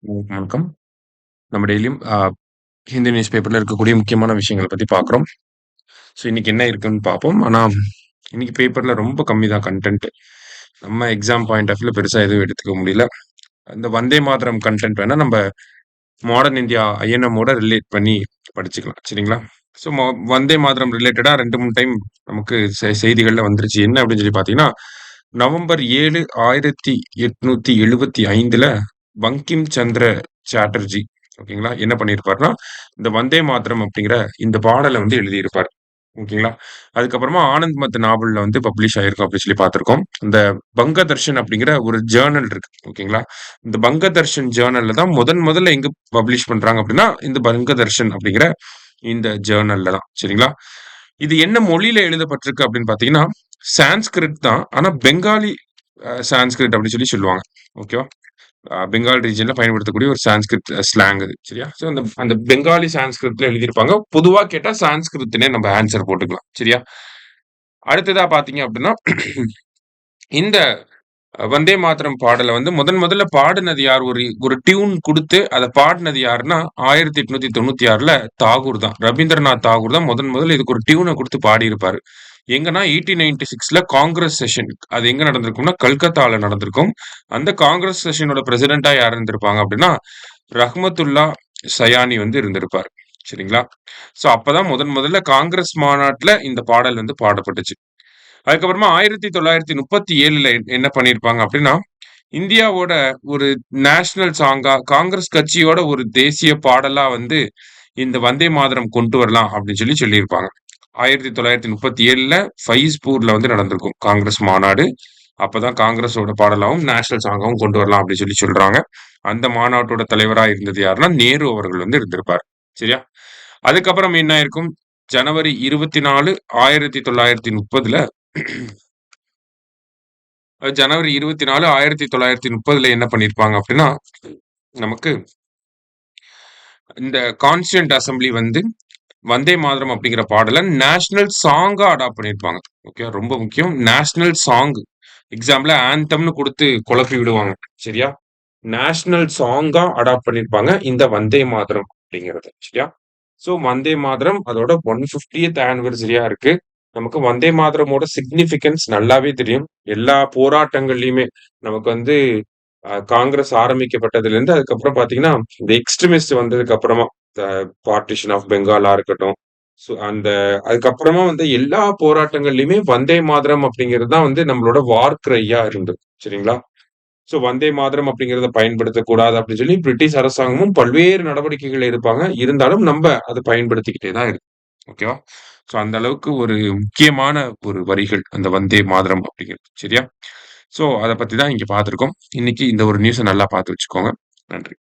வணக்கம். நம்ம டெய்லியும் ஹிந்து நியூஸ் பேப்பர்ல இருக்கக்கூடிய முக்கியமான விஷயங்கள பத்தி பார்க்குறோம். ஸோ இன்னைக்கு என்ன இருக்குன்னு பார்ப்போம். ஆனா, இன்னைக்கு பேப்பர்ல ரொம்ப கம்மி தான் கன்டென்ட். நம்ம எக்ஸாம் பாயிண்ட் ஆஃப் வியூல பெருசா எதுவும் எடுத்துக்க முடியல. இந்த வந்தே மாதரம் கன்டென்ட் வேணா நம்ப மாடர்ன் இந்தியா ஐஎன்எம்மோட ரிலேட் பண்ணி படிச்சுக்கலாம். சரிங்களா? ஸோ வந்தே மாதரம் ரிலேட்டடா 2, 3 டைம் நமக்கு செய்திகள்ல வந்துருச்சு. என்ன அப்படின்னு சொல்லி பார்த்தீங்கன்னா, நவம்பர் 7, 1875ல பங்கிம் சந்திர சாட்டர்ஜி ஓகேங்களா, என்ன பண்ணியிருப்பாருன்னா, இந்த வந்தே மாதரம் அப்படிங்கிற இந்த பாடல வந்து எழுதியிருப்பார். ஓகேங்களா. அதுக்கப்புறமா ஆனந்த் மத் நாவல்ல வந்து பப்ளிஷ் ஆயிருக்கும் அப்படின்னு சொல்லி பார்த்திருக்கோம். இந்த பங்க தர்ஷன் அப்படிங்கிற ஒரு ஜர்னல் இருக்கு. ஓகேங்களா. இந்த பங்க தர்ஷன் ஜர்னல்ல தான் முதல்ல எங்க பப்ளிஷ் பண்றாங்க அப்படின்னா, இந்த பங்க தர்ஷன் அப்படிங்கிற இந்த ஜர்னல்ல தான். சரிங்களா. இது என்ன மொழியில எழுதப்பட்டிருக்கு அப்படின்னு பார்த்தீங்கன்னா, சான்ஸ்கிரிட் தான். ஆனா பெங்காலி சான்ஸ்கிரிட் அப்படின்னு சொல்லி சொல்லுவாங்க. ஓகேவா. பெங்கால் ரீஜியன்ல பயன்படுத்தக்கூடிய ஒரு சான்ஸ்கிரிட் ஸ்லாங் அது. சரியா? ஸோ அந்த அந்த பெங்காலி சான்ஸ்கிரிட்ல எழுதியிருப்பாங்க. பொதுவா கேட்டா சான்ஸ்கிரிட்னே நம்ம ஆன்சர் போட்டுக்கலாம். சரியா? அடுத்ததா பார்த்தீங்க அப்படின்னா, இந்த வந்தே மாதரம் பாடல வந்து முதல்ல பாடுனது யார்? ஒரு ஒரு டியூன் குடுத்து அத பாடுனது யாருன்னா, 1896ல தாகூர் தான். ரவீந்திரநாத் தாகூர் தான் முதல்ல இதுக்கு ஒரு டியூன குடுத்து பாடியிருப்பாரு. எங்கன்னா 1896ல காங்கிரஸ் செஷன். அது எங்க நடந்திருக்கும்னா, கல்கத்தால நடந்திருக்கும். அந்த காங்கிரஸ் செஷனோட பிரசிடென்ட்டா யார் இருந்திருப்பாங்க அப்படின்னா, ரஹ்மத்துல்லா சயானி வந்து இருந்திருப்பார். சரிங்களா? ஸோ அப்பதான் முதல்ல காங்கிரஸ் மாநாட்டுல இந்த பாடல் வந்து பாடப்பட்டுச்சு. அதுக்கப்புறமா 1937ல என்ன பண்ணியிருப்பாங்க அப்படின்னா, இந்தியாவோட ஒரு நேஷனல் சாங்கா, காங்கிரஸ் கட்சியோட ஒரு தேசிய பாடலா வந்து இந்த வந்தே மாதரம் கொண்டு வரலாம் அப்படின்னு சொல்லியிருப்பாங்க. 1937ல ஃபைஸ்பூர்ல வந்து நடந்திருக்கும் காங்கிரஸ் மாநாடு. அப்பதான் காங்கிரஸோட பாடலாவும், நேஷனல் சாங்காவும் கொண்டு வரலாம் அப்படின்னு சொல்றாங்க. அந்த மாநாட்டோட தலைவரா இருந்தது யாருன்னா, நேரு அவர்கள் வந்து இருந்திருப்பார். சரியா? அதுக்கப்புறம் என்ன ஆயிருக்கும்? ஜனவரி 24, 1930ல ஜனவரி 24, 1930ல என்ன பண்ணியிருப்பாங்க அப்படின்னா, நமக்கு இந்த கான்ஸ்டிடியூயன்ட் அசெம்பிளி வந்து வந்தே மாதரம் அப்படிங்கிற பாடல நேஷனல் சாங்கா அடாப்ட் பண்ணியிருப்பாங்க. ஓகே. ரொம்ப முக்கியம். National song. எக்ஸாம்ல ஆந்தம்னு குடுத்து குழப்பி விடுவாங்க. சரியா? நேஷனல் சாங்கா அடாப்ட் பண்ணியிருப்பாங்க. இந்த வந்தே மாதரம் அப்படிங்கிறது. சரியா? ஸோ வந்தே மாதரம் அதோட 150த் ஆனிவர்சரியா இருக்கு. நமக்கு வந்தே மாதரமோட சிக்னிஃபிகன்ஸ் நல்லாவே தெரியும். எல்லா போராட்டங்கள்லயுமே நமக்கு வந்து காங்கிரஸ் ஆரம்பிக்கப்பட்டதுலேருந்து அதுக்கப்புறம் பார்த்தீங்கன்னா, இந்த எக்ஸ்ட்ரீமிஸ்ட் வந்ததுக்கு அப்புறமா பார்ட்டிஷன் ஆஃப் பெங்காலா இருக்கட்டும். ஸோ அதுக்கப்புறமா வந்து எல்லா போராட்டங்கள்லயுமே வந்தே மாதரம் அப்படிங்கிறது தான் வந்து நம்மளோட வார் க்ரையா இருந்தது. சரிங்களா? ஸோ வந்தே மாதரம் அப்படிங்கிறத பயன்படுத்தக்கூடாது அப்படின்னு சொல்லி பிரிட்டிஷ் அரசாங்கமும் பல்வேறு நடவடிக்கைகள் எடுப்பாங்க. இருந்தாலும் நம்ப அத பயன்படுத்திக்கிட்டே தான் இருக்கோம். ஓகேவா? ஸோ அந்த அளவுக்கு ஒரு முக்கியமான ஒரு வரிகள் அந்த வந்தே மாதரம் அப்படிங்கிறது. சரியா? ஸோ அத பத்தி தான் இங்க பார்த்திருக்கோம். இன்னைக்கு இந்த ஒரு நியூஸ நல்லா பார்த்து வச்சுக்கோங்க. நன்றி.